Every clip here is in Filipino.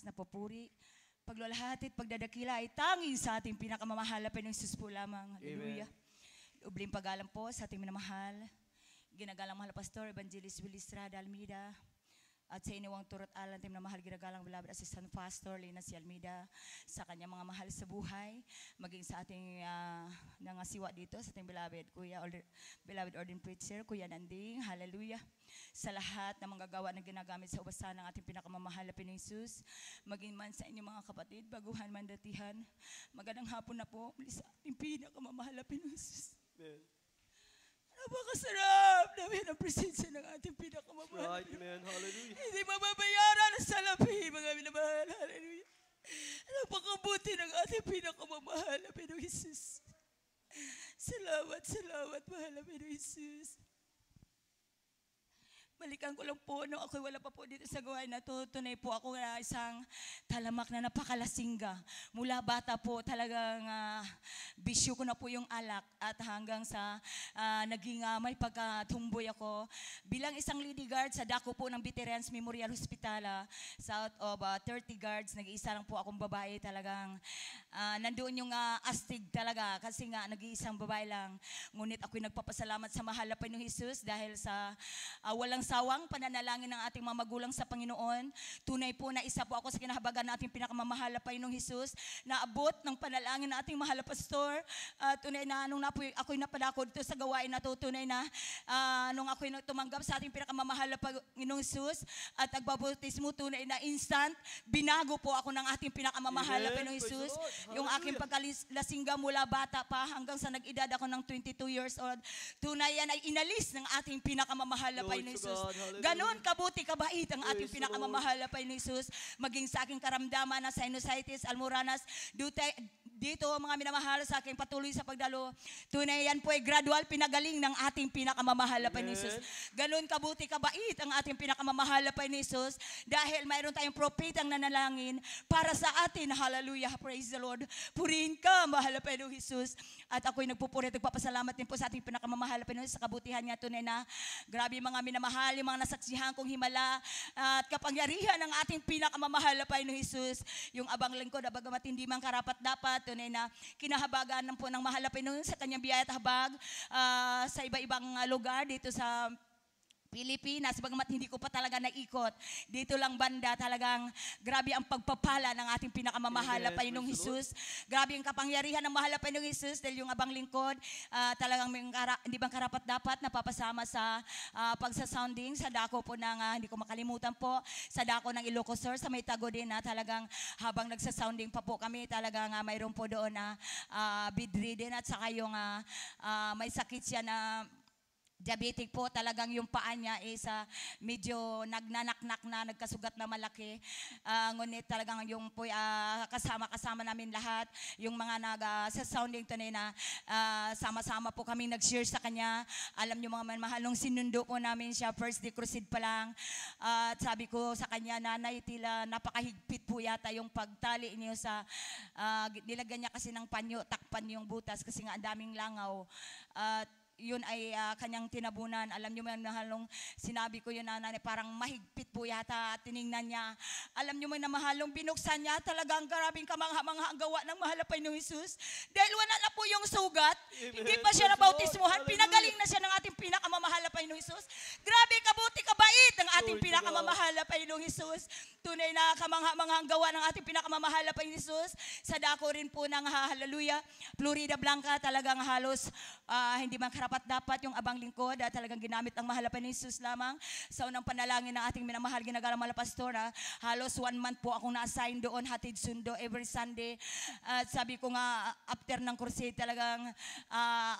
na papuri, paglalahat at pagdadakila ay tanging sa ating pinakamamahal na Panginoong po lamang. Hallelujah. Ubling pagalang po sa ating minamahal, ginagalang mahal Pastor Evangelist Willie Estrada Almeida, at sa iniwang turot alang tim na mahal ginagalang beloved Assistant Pastor Lina C. Almeida, sa kanyang mga mahal sa buhay, maging sa ating nangasiwa dito, sa ating beloved Kuya, beloved Ordin Preacher, Kuya Nanding, hallelujah. Sa lahat na manggagawa na ginagamit sa ubasan ng ating pinakamamahal na Panginoong Jesus, maging man sa inyong mga kapatid, baguhan man datihan, magandang hapon na po, muli sa ating pinakamamahal na Panginoong Jesus. Amen. Napakasarap namin ang presensya ng ating pinakamamahal. Right, amen. Hallelujah. Hindi mababayaran ang salapi, mga minamahal. Hallelujah. Napakabuti ng ating pinakamamahal na Panginoong Jesus. Salamat, salamat, mahal na Panginoong Jesus. Balikan ko lang po, nung ako'y wala pa po dito sa gawain na to, tunay po ako na isang talamak na napakalasingga. Mula bata po talagang bisyo ko na po yung alak at hanggang sa naging may pagkatumboy ako. Bilang isang lady guard sa dako po ng Veterans Memorial Hospital, sa out of 30 guards, nag-iisa lang po akong babae talagang nandoon yung astig talaga kasi nga nag-iisang babae lang. Ngunit ako'y nagpapasalamat sa mahal na Panginoong Jesus dahil sa walang sawang pananalangin ng ating mga magulang sa Panginoon. Tunay po na isa po ako sa kinahabagan ng ating pinakamamahal na Panginoong Jesus na abot ng panalangin ng ating mahal na pastor. Tunay na nung ako'y napadako dito sa gawain na to, tunay na nung ako'y tumanggap sa ating pinakamamahal na Panginoong Jesus at nagbabautismo, tunay na instant, binago po ako ng ating pinakamamahal na Panginoong Jesus. Yung aking pagkalasingga mula bata pa hanggang sa nag-edad ako ng 22 years old, tunay yan ay inalis ng ating pinakamamahal na Panginoong Jesus. Ganon kabuti, kabait ang ating pinakamamahal na Panginoong Jesus. Maging sa aking karamdaman na sinusitis, almoranas, dito mga minamahal sa aking patuloy sa pagdalo, tunay yan po ay gradual pinagaling ng ating pinakamamahal na Panginoong Jesus. Ganon kabuti, kabait ang ating pinakamamahal na Panginoong Jesus dahil mayroon tayong propetang nanalangin para sa atin. Hallelujah, praise the Lord. Purihin ka, mahal na Panginoong Jesus. At ako'y nagpupuri at nagpapasalamat din po sa ating pinakamamahal na Panginoong Jesus sa kabutihan niya. Tunay na grabe mga minamahal, yung mga nasaksihan kong himala at kapangyarihan ng ating pinakamamahal na Panginoong Jesus. Yung abang lingkod, bagamat hindi man karapat dapat, tunay na kinahabagan ng po ng mahal na Panginoon sa kanyang biyaya at habag sa iba-ibang lugar dito sa Pilipinas, bagamat hindi ko pa talaga naikot. Dito lang banda talagang grabe ang pagpapala ng ating pinakamamahal na Panginoong Jesus. Grabe ang kapangyarihan ng mahal na Panginoong Jesus dahil yung abang lingkod talagang hindi bang karapat dapat napapasama sa pagsasounding sa dako po ng, hindi ko makalimutan po, sa dako ng Ilocos Sur, sa may tago din na talagang habang nagsasounding pa po kami, talagang mayroon po doon na bedridden at saka yung may sakit siya na diabetic po, talagang yung paa niya is medyo nagnanaknak na, nagkasugat na malaki. Ngunit talagang yung po kasama namin lahat, yung mga sa sounding tunay na sama-sama po kami nag-share sa kanya. Alam niyo mga mahal, nung sinundo po namin siya, first day crusade pa lang, at sabi ko sa kanya, nanay, tila napakahigpit po yata yung pagtali niyo sa, nilagyan niya kasi ng panyo, takpan yung butas kasi nga ang daming langaw. Yun ay kanyang tinabunan. Alam niyo man, mahalong sinabi ko yun na parang mahigpit po yata. Tiningnan niya. Alam niyo man na mahalong binuksan niya. Talagang karabing kamangha-mangha ang gawa ng mahal na Panginoong Jesus. Dahil wala na po yung sugat. Amen. Hindi pa siya nabautismuhan. Pinagaling na siya ng ating pinakamamahal na Panginoong Jesus. Grabe kabuti, kabait ang ating pinakamamahal na Panginoong Jesus. Tunay na kamangha-mangha ang gawa ng ating pinakamamahal na Panginoong Jesus. Sa dako rin po ng hallelujah, Florida Blanca, talagang halos hindi man dapat yung abang lingkod talagang ginamit ang mahal na Panginoong Jesus lamang sa unang panalangin ng ating minamahal ginagalang mahal na pastor. Halos 1 month po akong na-assign doon, hatid sundo every Sunday. At sabi ko nga after ng crusade talagang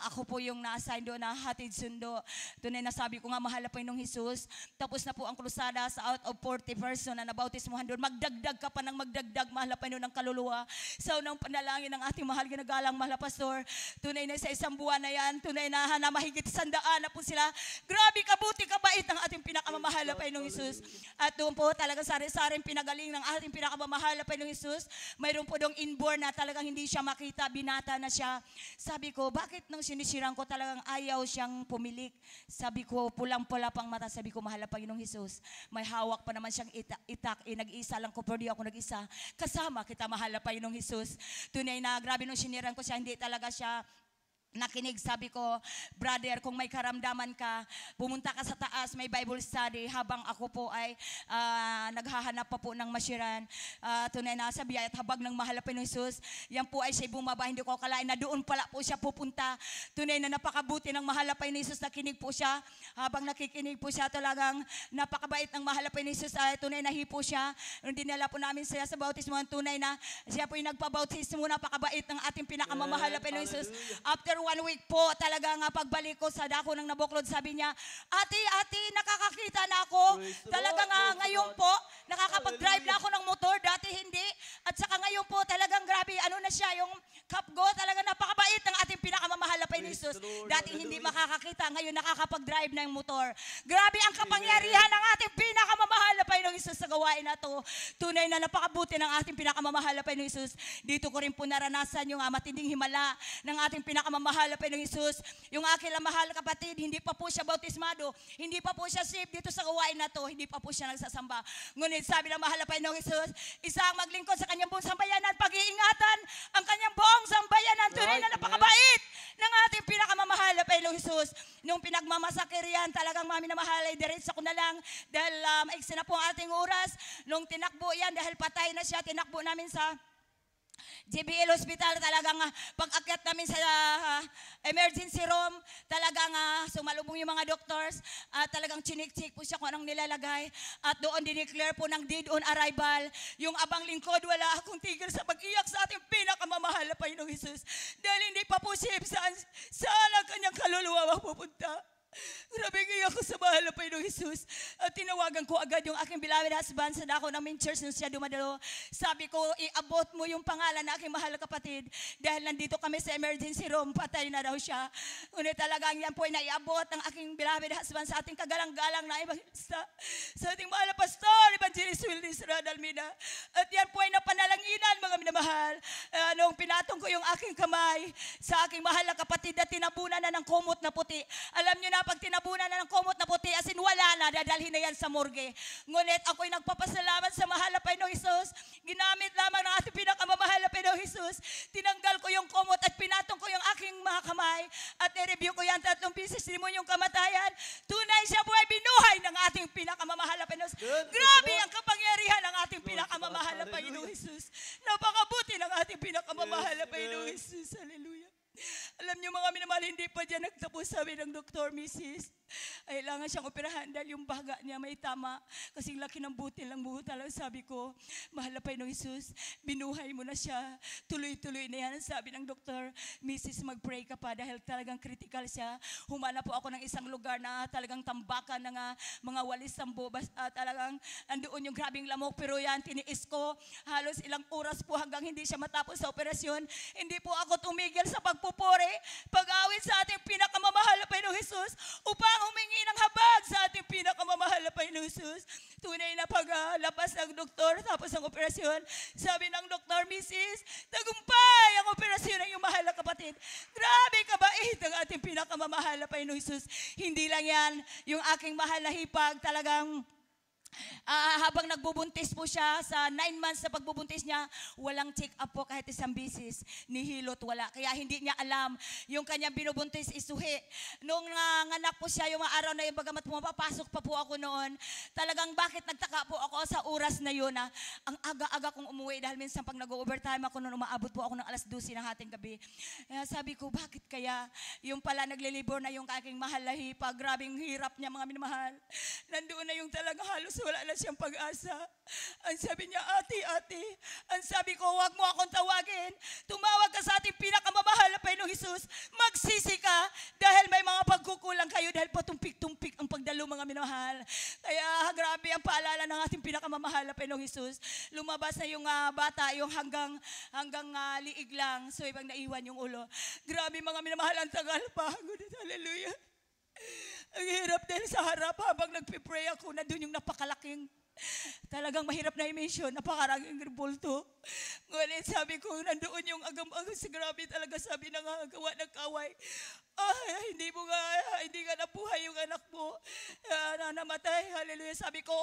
ako po yung na-assign doon na hatid sundo. Tunay na sabi ko nga mahal na Panginoong Jesus, tapos na po ang krusada sa out of 40 person na nabautismuhan doon. Magdagdag ka pa ng magdagdag mahal na Panginoon ng kaluluwa sa unang panalangin ng ating mahal ginagalang mahal na pastor. Tunay na sa isang buwan na yan, tunay na na mahigit 100 na po sila. Grabe kabuti, kabait ng ating pinakamamahal na Panginoong Hesus. At doon po talaga sari-saring pinagaling ng ating pinakamamahal na Panginoong Hesus. Mayroon po doong inborn na talagang hindi siya makita, binata na siya. Sabi ko, bakit nang sinisirang ko talagang ayaw siyang pumilik? Sabi ko, pulang-pula pang mata. Sabi ko, mahal na Panginoong Hesus. May hawak pa naman siyang itak. Nag-isa lang ko, pero di ako nag-isa. Kasama kita, mahal na Panginoong Hesus. Tunay na grabe nung sinirang ko siya, hindi talaga siya nakinig. Sabi ko, brother, kung may karamdaman ka, pumunta ka sa taas, may Bible study, habang ako po ay naghahanap pa po ng masiran. Tunay na sa biyaya at habag ng mahal na Panginoong Hesus, yan po ay siya bumaba, hindi ko akalain na doon pala po siya pupunta. Tunay na napakabuti ng mahal na Panginoong Hesus, nakinig po siya. Habang nakikinig po siya, talagang napakabait ng mahal na Panginoong Hesus, ay tunay na hipo siya. Nung dinala po namin siya sa bautismo, tunay na siya po yung nagpabautismo, napakabait ng ating pinakamamahal na Panginoong Hesus. After 1 week po, talaga nga pagbalik ko sa dako ng nabuklod, sabi niya, ate, nakakakita na ako. Talaga nga ngayon po, nakakapag-drive na ako ng motor, dati hindi. At saka ngayon po, talagang grabe, ano na siya, yung kapgo, talaga napakabait ng ating pinakamamahal na Panginoong Hesus. Dati hindi makakakita, ngayon nakakapag-drive na yung motor. Grabe ang kapangyarihan ng ating pinakamamahal na Panginoong Hesus sa gawain na to. Tunay na napakabuti ng ating pinakamamahal na Panginoong Hesus. Dito ko rin po naranasan yung matinding himala ng ating pinakamamahal na Panginoong Hesus. Yung aking mahal kapatid, hindi pa po siya bautismado, hindi pa po siya saved dito sa gawain na to, hindi pa po siya nagsasamba. Ngunit sabi ng mahal na Panginoong Hesus, isang maglingkod sa kanyang buong sambayanan, pag-iingatan ang kanyang buong sambayanan. Tunay na napakabait ng ating pinakamamahal na Panginoong Hesus. Nung pinagmamasakir yan, talagang mami na mahal, ay diretso ko na lang dahil maiksi na po ang ating oras. Nung tinakbo yan, dahil patay na siya, tinakbo namin sa JBL Hospital. Talagang pag-akyat namin sa emergency room, talagang sumalubong yung mga doctors, talagang chinik-chik po siya kung anong nilalagay, at doon dineclare po ng dead on arrival. Yung abang lingkod, wala akong tigil sa pag-iyak sa ating pinakamamahal na Panginoong Hesus, dahil hindi pa po safe saan ang kanyang kaluluwa mapupunta. Grabe kaya ako sa mahal na Panginoong Hesus. At tinawagan ko agad yung aking beloved husband sa dako ng main church nung siya dumadalo. Sabi ko, iabot mo yung pangalan na aking mahal na kapatid, dahil nandito kami sa emergency room, patay na daw siya. Ngunit talagang yan po ay naiabot ng aking beloved husband sa ating kagalang-galang na evangelista, sa ating mahal na pastor, Evangelist Willis Radalmina. At yan po ay napanalanginan, mga minamahal. Nung pinatong ko yung aking kamay sa aking mahal na kapatid na tinabunan na ng kumot na puti. Alam nyo na, pag tinabunan na ng kumot na puti, as in wala na, dadalhin na yan sa morgue. Ngunit ako'y nagpapasalamat sa mahal na Panginoong Hesus. Ginamit lamang ng ating pinakamamahal na Panginoong Hesus. Tinanggal ko yung kumot at pinatong ko yung aking mga kamay at nireview ko yan 3 beses, yung kamatayan. Tunay siya po ay binuhay ng ating pinakamamahal na Panginoong Hesus. Grabe ang kapangyarihan ng ating pinakamamahal na Panginoong Hesus. Napakabuti ng ating pinakamamahal na Panginoong Hesus. Hallelujah. Alam niyo mga minamahal, hindi pa dyan nagtapos, sabi ng doktor, Mrs. Ay, kailangan siyang operahan dahil yung baga niya may tama. Kasing laki ng butil ng buho. Talagang sabi ko, mahal na Panginoong Hesus, binuhay mo na siya. Tuloy-tuloy na yan. Sabi ng doktor, Mrs. mag-pray ka pa dahil talagang critical siya. Humana po ako ng isang lugar na talagang tambakan ng mga walis sambo. Talagang andoon yung grabing lamok. Pero yan, tiniis ko. Halos ilang oras po hanggang hindi siya matapos sa operasyon. Hindi po ako tumigil sa pagpupuri, pag-awit sa ating pinakamamahal na Panginoong Hesus, upang humingi ng habag sa ating pinakamamahal na Panginoong Hesus. Tunay na paglabas ng doktor tapos ng operasyon, sabi ng doktor, Mrs., tagumpay ang operasyon ng iyong mahal na kapatid. Grabe kabait ang ating pinakamamahal na Panginoong Hesus. Hindi lang yan, yung aking mahal na hipag, talagang habang nagbubuntis po siya, sa 9 months na pagbubuntis niya, walang check-up po kahit isang bisis. Nihilot, wala. Kaya hindi niya alam yung kanyang binubuntis isuhi. Nung nanganak po siya, yung araw na yung bagamat pumapasok pa po ako noon, talagang bakit nagtaka po ako sa oras na yun ang aga-aga kong umuwi dahil minsan pag nag-overtime ako noon, umaabot po ako ng alas 12 ng hating gabi. Sabi ko, bakit kaya yung pala naglilibor na yung aking mahal na hipag, grabing hirap niya mga minamahal. Nandoon na yung talagang halos wala na siyang pag-asa. Ang sabi niya, ate, ang sabi ko, huwag mo akong tawagin. Tumawag ka sa ating pinakamamahal na Panginoong Hesus. Magsisi ka dahil may mga pagkukulang kayo dahil patumpik-tumpik ang pagdalo mga minamahal. Kaya grabe ang paalala ng ating pinakamamahal na Panginoong Hesus. Lumabas na yung bata, yung hanggang liig lang. So ibang naiwan yung ulo. Grabe mga minamahal, ang tagal pa. Hallelujah. Ang hirap dahil sa harap habang nagpipray ako na doon yung napakalaking talagang mahirap na i-mention, napakaraging bulto. Ngunit sabi ko, nandoon yung agam-agam, grabe talaga sabi na nga, gawa ng kaway. Hindi ka nabuhay yung anak mo na namatay. Hallelujah. Sabi ko,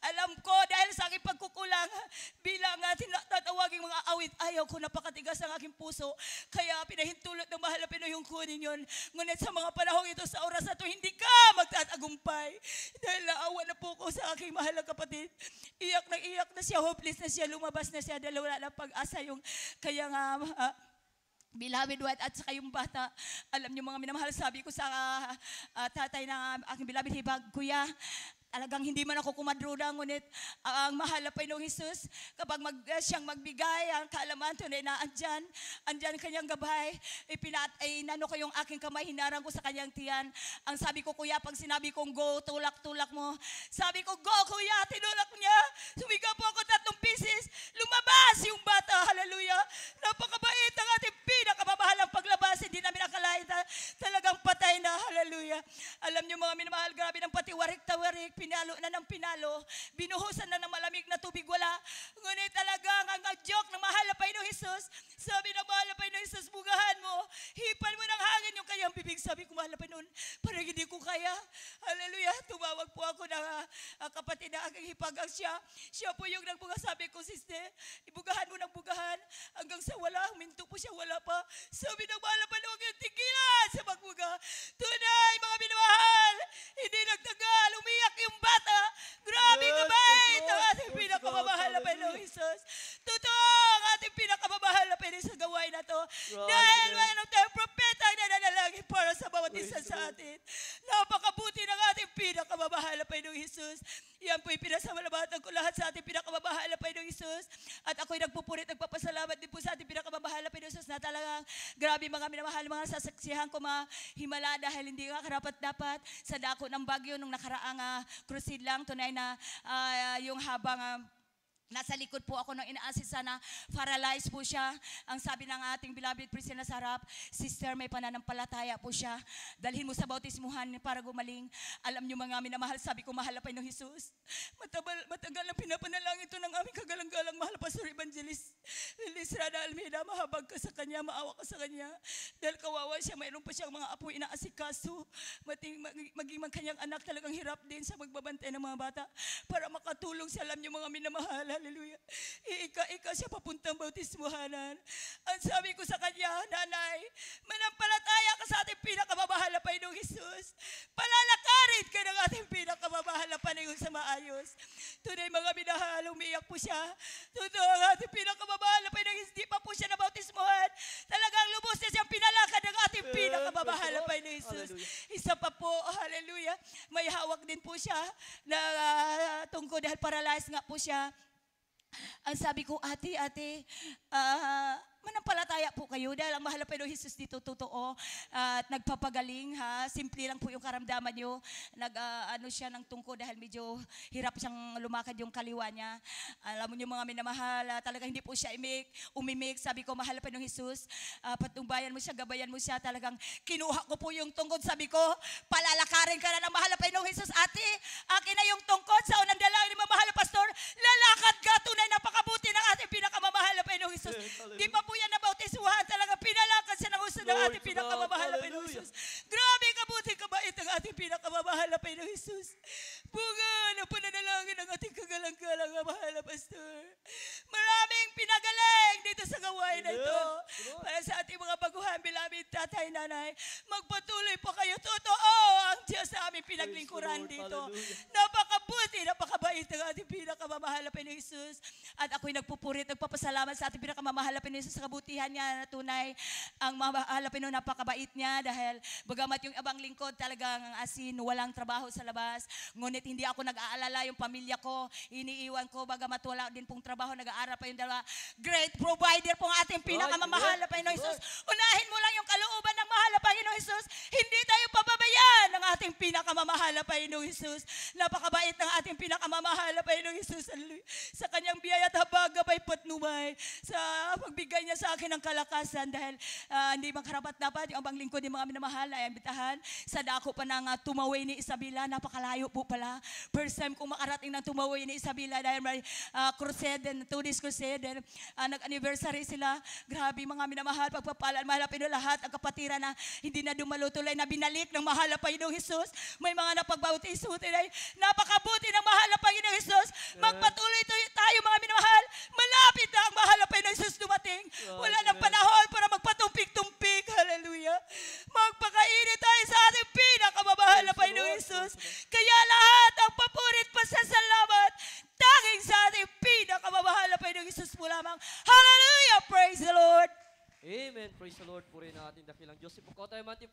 alam ko dahil sa aking pagkukulang bilang tatawaging mga awit, ayaw ko napakatigas ang aking puso. Kaya pinahintulot ng mahal na Pinoy yung kunin yun. Ngunit sa mga panahon ito, sa oras na ito, hindi ka magtatagumpay. Dahil naawa na po ko sa aking mahal na kapatid. Iyak na siya, hopeless na siya, lumabas na siya dahil wala na pag-asa yung kaya nga beloved wife at saka yung bata. Alam niyo mga minamahal, sabi ko sa tatay ng aking beloved hibag, Kuya, talagang hindi man ako kumadruda, ngunit ang mahal na Panginoong Hesus, kapag siyang magbigay, ang kaalaman tunay na andyan kanyang gabay, inano ko yung aking kamay, hinarang ko sa kanyang tiyan. Ang sabi ko, Kuya, pag sinabi kong go, tulak-tulak mo. Sabi ko, go, Kuya, tinulak niya. Sumiga po ako 3 pieces. Lumabas yung bata, hallelujah. Napakabait ang ating pinakababahalang paglabas. Hindi namin akalain talagang patay na, hallelujah. Alam niyo mga minamahal, grabe ng patiwarik-tawarik, pinalo na ng pinalo, binuhusan na ng malamig na tubig, wala. Ngunit talagang ang joke ng mahal na Panginoong Hesus, sabi ng mahal na Panginoong Hesus, bugahan mo, hipan mo ng hangin yung kanyang bibig. Sabi ko, mahal na Panginoon, parang hindi ko kaya. Hallelujah. Tumawag po ako ng kapatid na aking hipagang siya po yung nagbuga. Sabi ko, sister, ibugahan mo ng bugahan hanggang sa wala, huminto po siya, wala pa. Sabi ng mahal na Panginoon, tigilan sa magbuga. Tunay, mga minamahal, hindi nagtagal, umiyak yung bata. Grabe kabait ang ating pinakamamahal na Panginoong Hesus. Totoo ang ating pinakamamahal na Panginoon sa gawain na to. Dahil mayroon tayong propeta na nanalangin para sa bawat isa sa atin. Napakabuti ng ating pinakamamahal na Panginoong Hesus. Yan po'y pinasalamatan ko lahat sa ating pinakamamahal na Panginoong Hesus. At ako'y nagpupurit, nagpapasalamat din po sa ating pinakamamahal na Panginoong Hesus na talagang grabe mga minamahal, mga sasaksihan ko mga himala dahil hindi nga karapat-dapat sa dako ng bagyo nung nakaraang crusade lang. Tunay na yung habang nasa likod po ako ng inaasisa na paralyzed po siya. Ang sabi ng ating beloved priest na sa harap, sister, may pananampalataya po siya. Dalhin mo sa bautismuhan para gumaling. Alam niyo mga minamahal, sabi ko, mahal na Panginoong Hesus. Matagal na pinapanalangin ito ng aming kagalang-galang mahal Pastor Evangelist Lisrada Almeida. Mahabag ka sa kanya, maawa ka sa kanya. Dahil kawawa siya, mayroon pa siyang mga apo inaasikaso. Maging kanyang anak talagang hirap din sa magbabantay ng mga bata para makatulong sa alam niyo mga minamahal. Hallelujah. Ika siya papuntang bautismuhanan. Ang sabi ko sa kanya, nanay, manampalataya ka sa ating pinakamamahal na Panginoong Hesus. Palalakarin ka ng ating pinakamamahal na Panginoon sa maayos. Tunay mga minahal, umiyak po siya. Totoo ang ating pinakamamahal na Panginoong Hesus. Di pa po siya na bautismuhan. Talagang lubos na siyang pinalakad ng ating pinakamamahal na Panginoong Hesus. Isa pa po, hallelujah, may hawak din po siya na tungkol dahil paralyzed nga po siya. Ang sabi ko, ate, manampalataya po kayo dahil ang mahal na Panginoong Hesus dito totoo at nagpapagaling, ha. Simple lang po yung karamdaman nyo. Ano siya ng tungko dahil medyo hirap siyang lumakad yung kaliwa niya. Alam mo nyo mga minamahal, talagang hindi po siya umimik. Sabi ko, mahal na Panginoong Hesus, patnubayan mo siya, gabayan mo siya. Talagang kinuha ko po yung tungkod. Sabi ko, palalakarin ka na ng mahal na Panginoong Hesus. Ate, akin na yung tungkod sa unang dalangin mo, mahal na pastor. Lalakad ka, tunay napakabuti ng ating pinakamamahal na Panginoong Hesus. Di pa po yan nabautismuhan, talaga pinalakad siya ng gusto ng ating pinakamamahal na Panginoong Hesus. Grabe kabuti kabait ang ating pinakamamahal na Panginoong Hesus. Bunga na pananalangin ang ating kagalang-galang na mahal na pastor. Maraming pinagaling dito sa gawain na ito. Para sa ating mga baguhan, beloved tatay, nanay, magpatuloy po kayo. Totoo ang Diyos na sa aming pinaglingkuran Praise the Lord. dito. Hallelujah. Napakabuti, napakabait ng ating pinakamamahal na Panginoong Jesus. At ako'y nagpupurit, nagpapasalamat sa ating pinakamamahal na Panginoong Jesus sa kabutihan niya na tunay. Ang mahal na Panginoon, napakabait niya dahil bagamat yung ibang lingkod talagang asin, walang trabaho sa labas. Ngunit hindi ako nag-aalala yung pamilya ko, iniiwan ko, bagamat wala din pong trabaho, nag-aaral pa yung dalawa. Great provider pong ating pinakamamahal na Panginoong Jesus. Unahin mo lang yung kalooban ng mahal na Panginoong Jesus. Hindi tayo pababayaan ng ating pinakamamahal na Panginoong Jesus. Napakabait ng ating pinakamamahal na Panginoong Jesus. Sa kanyang biyaya at habag, gabay patnumay. Sa pagbigay niya sa akin ng kalakasan dahil hindi makarapat dapat yung abang lingkod ng mga minamahal ay ambitahan. Sa dako pa ng Tumaway ni Isabela, napakalayo po pala. First time kong makarating ng Tumaway ni Isabela dahil may crusade, 2 days crusade. Nag-anniversary sila. Grabe mga minamahal, pagpapalaan, mahal na Panginoon lahat, ang kapatiran na hindi na dumalo tulay na binalik ng mahal na Panginoong Jesus. May mga napagbautis-uti na napakabuti ng mahal na Panginoong Jesus. Magpatuloy tayo mga minamahal. Malapit na ang mahal na Panginoong Jesus dumating. Wala nang panahon para magpatumpik-tumpik. Hallelujah. Magpakainit tayo sa ating pinakamamahal na Panginoong Jesus. Kaya lahat ang papurit pasasalamat tanging sa ating pinakamamahal na Panginoong Jesus po lamang. Hallelujah! Praise the Lord! Amen. Praise the Lord. Purihin ang ating dakilang Diyos. Ipagkaw tayo, Mati.